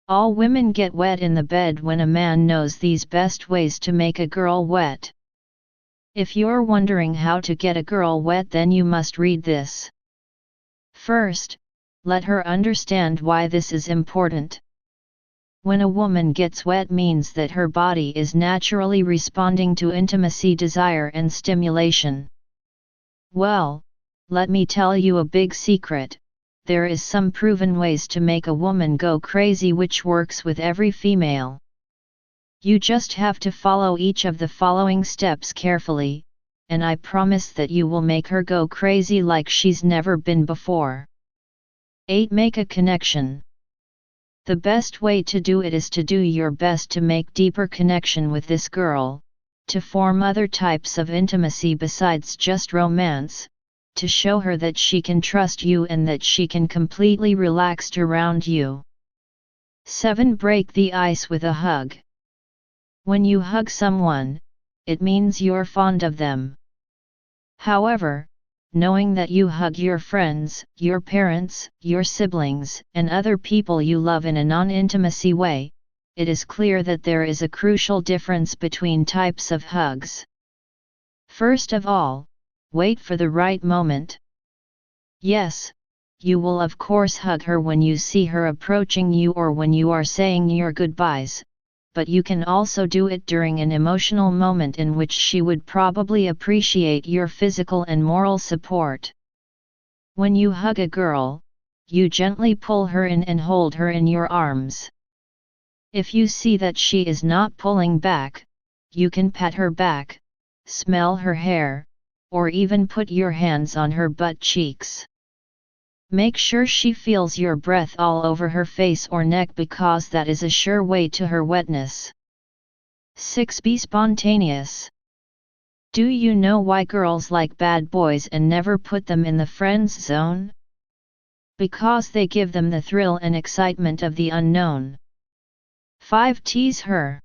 All women get wet in the bed when a man knows these best ways to make a girl wet. If you're wondering how to get a girl wet, then you must read this. First, let her understand why this is important. When a woman gets wet means that her body is naturally responding to intimacy, desire and stimulation. Well, let me tell you a big secret. There is some proven ways to make a woman go crazy which works with every female. You just have to follow each of the following steps carefully, and I promise that you will make her go crazy like she's never been before. 8. Make a connection. The best way to do it is to do your best to make deeper connection with this girl, to form other types of intimacy besides just romance, to show her that she can trust you and that she can completely relax around you. 7. Break the ice with a hug. When you hug someone, it means you're fond of them. However, knowing that you hug your friends, your parents, your siblings, and other people you love in a non-intimacy way, it is clear that there is a crucial difference between types of hugs. First of all, wait for the right moment. Yes, you will of course hug her when you see her approaching you or when you are saying your goodbyes, but you can also do it during an emotional moment in which she would probably appreciate your physical and moral support. When you hug a girl, you gently pull her in and hold her in your arms. If you see that she is not pulling back, you can pat her back, smell her hair, or even put your hands on her butt cheeks. Make sure she feels your breath all over her face or neck because that is a sure way to her wetness. 6. Be spontaneous. Do you know why girls like bad boys and never put them in the friends zone? Because they give them the thrill and excitement of the unknown. 5. Tease her.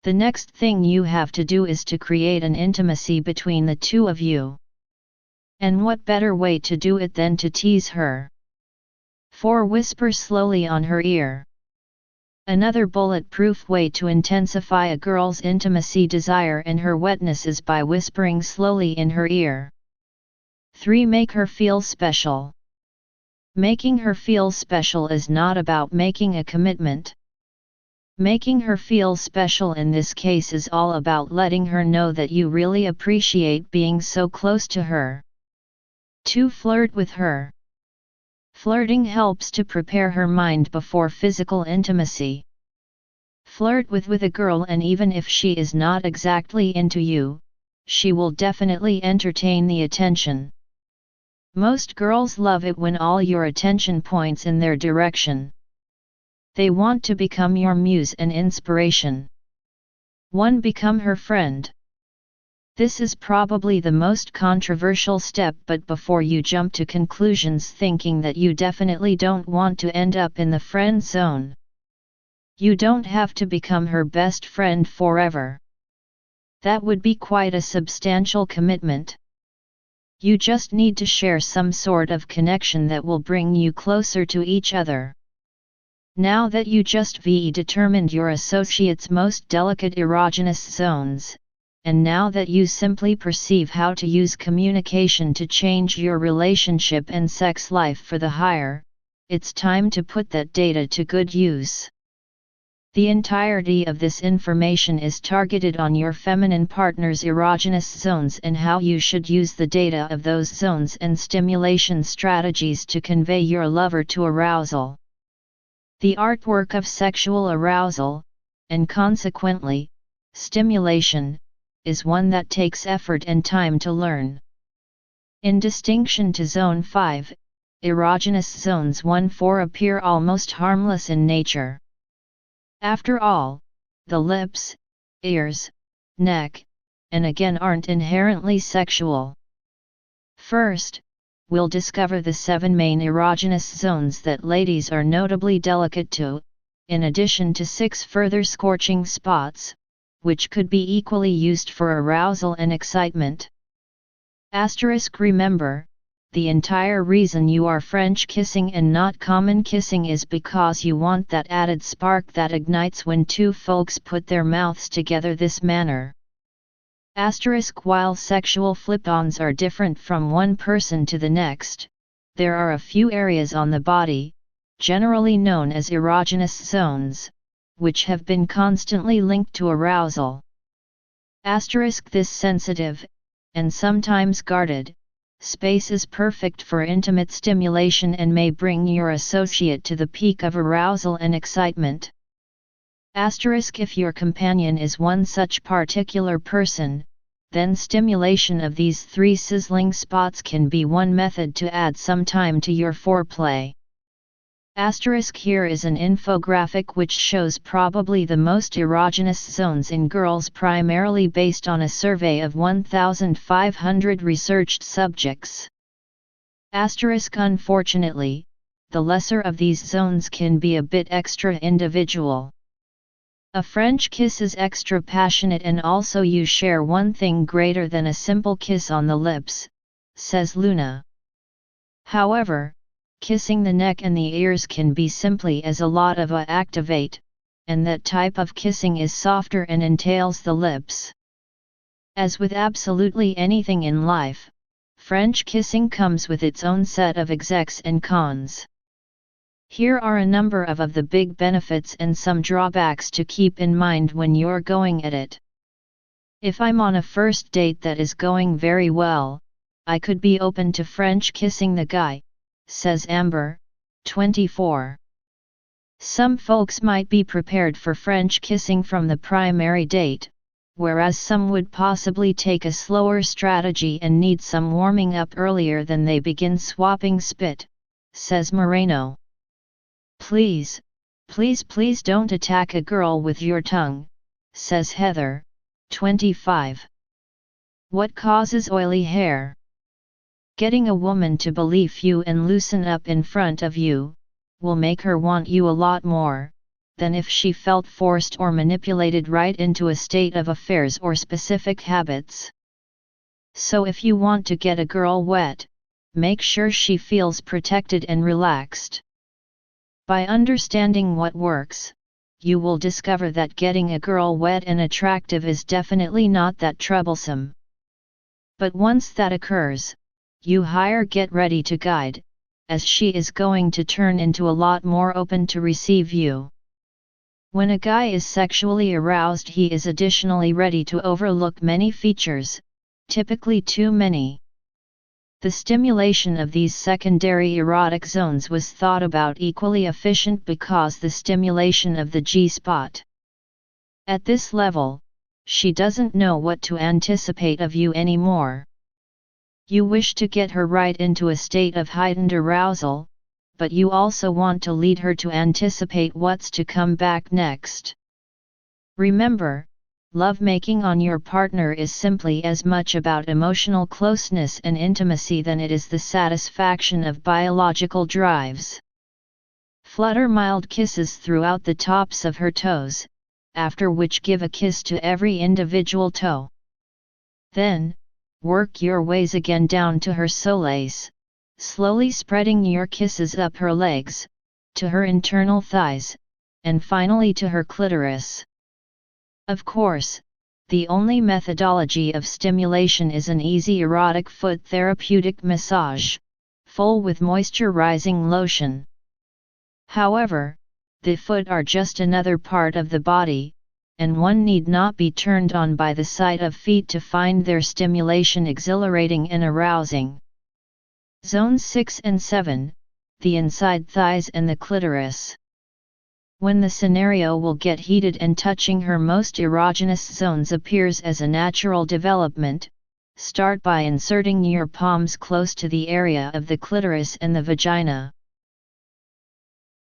The next thing you have to do is to create an intimacy between the two of you. And what better way to do it than to tease her? 4. Whisper slowly on her ear. Another bulletproof way to intensify a girl's intimacy, desire and her wetness is by whispering slowly in her ear. 3. Make her feel special. Making her feel special is not about making a commitment. Making her feel special in this case is all about letting her know that you really appreciate being so close to her. 2. Flirt with her. Flirting helps to prepare her mind before physical intimacy. Flirt with a girl and even if she is not exactly into you, she will definitely entertain the attention. Most girls love it when all your attention points in their direction. They want to become your muse and inspiration. 1. Become her friend. This is probably the most controversial step, but before you jump to conclusions thinking that you definitely don't want to end up in the friend zone, you don't have to become her best friend forever. That would be quite a substantial commitment. You just need to share some sort of connection that will bring you closer to each other. Now that you just determined your associate's most delicate erogenous zones, and now that you simply perceive how to use communication to change your relationship and sex life for the higher, it's time to put that data to good use. The entirety of this information is targeted on your feminine partner's erogenous zones and how you should use the data of those zones and stimulation strategies to convey your lover to arousal. The artwork of sexual arousal, and consequently, stimulation, is one that takes effort and time to learn. In distinction to Zone 5, erogenous zones 1-4 appear almost harmless in nature. After all, the lips, ears, neck, and again aren't inherently sexual. First, we'll discover the 7 main erogenous zones that ladies are notably delicate to, in addition to 6 further scorching spots, which could be equally used for arousal and excitement. Remember, the entire reason you are French kissing and not common kissing is because you want that added spark that ignites when two folks put their mouths together this manner. While sexual flip-ons are different from one person to the next, there are a few areas on the body, generally known as erogenous zones, which have been constantly linked to arousal. This sensitive, and sometimes guarded, space is perfect for intimate stimulation and may bring your associate to the peak of arousal and excitement. If your companion is one such particular person, then stimulation of these three sizzling spots can be one method to add some time to your foreplay. Here is an infographic which shows probably the most erogenous zones in girls, primarily based on a survey of 1,500 researched subjects. Unfortunately, the lesser of these zones can be a bit extra individual. A French kiss is extra passionate and also you share one thing greater than a simple kiss on the lips, says Luna. However, kissing the neck and the ears can be simply as a lot of activate, and that type of kissing is softer and entails the lips. As with absolutely anything in life, French kissing comes with its own set of execs and cons. Here are a number of the big benefits and some drawbacks to keep in mind when you're going at it. If I'm on a first date that is going very well, I could be open to French kissing the guy, says Amber, 24. Some folks might be prepared for French kissing from the primary date, whereas some would possibly take a slower strategy and need some warming up earlier than they begin swapping spit, says Moreno. Please don't attack a girl with your tongue, says Heather, 25. What causes oily hair? Getting a woman to believe you and loosen up in front of you, will make her want you a lot more, than if she felt forced or manipulated right into a state of affairs or specific habits. So if you want to get a girl wet, make sure she feels protected and relaxed. By understanding what works, you will discover that getting a girl wet and attractive is definitely not that troublesome. But once that occurs, you get ready to guide, as she is going to turn into a lot more open to receive you. When a guy is sexually aroused, he is additionally ready to overlook many features, typically too many. The stimulation of these secondary erotic zones was thought about equally efficient because the stimulation of the G-spot. At this level, she doesn't know what to anticipate of you anymore. You wish to get her right into a state of heightened arousal, but you also want to lead her to anticipate what's to come back next. Remember, lovemaking on your partner is simply as much about emotional closeness and intimacy than it is the satisfaction of biological drives. Flutter mild kisses throughout the tops of her toes, after which give a kiss to every individual toe. Then, work your ways again down to her soles, slowly spreading your kisses up her legs, to her internal thighs, and finally to her clitoris. Of course, the only methodology of stimulation is an easy erotic foot therapeutic massage, full with moisturizing lotion. However, the foot are just another part of the body, and one need not be turned on by the sight of feet to find their stimulation exhilarating and arousing. Zones 6 and 7, the inside thighs and the clitoris. When the scenario will get heated and touching her most erogenous zones appears as a natural development, start by inserting your palms close to the area of the clitoris and the vagina.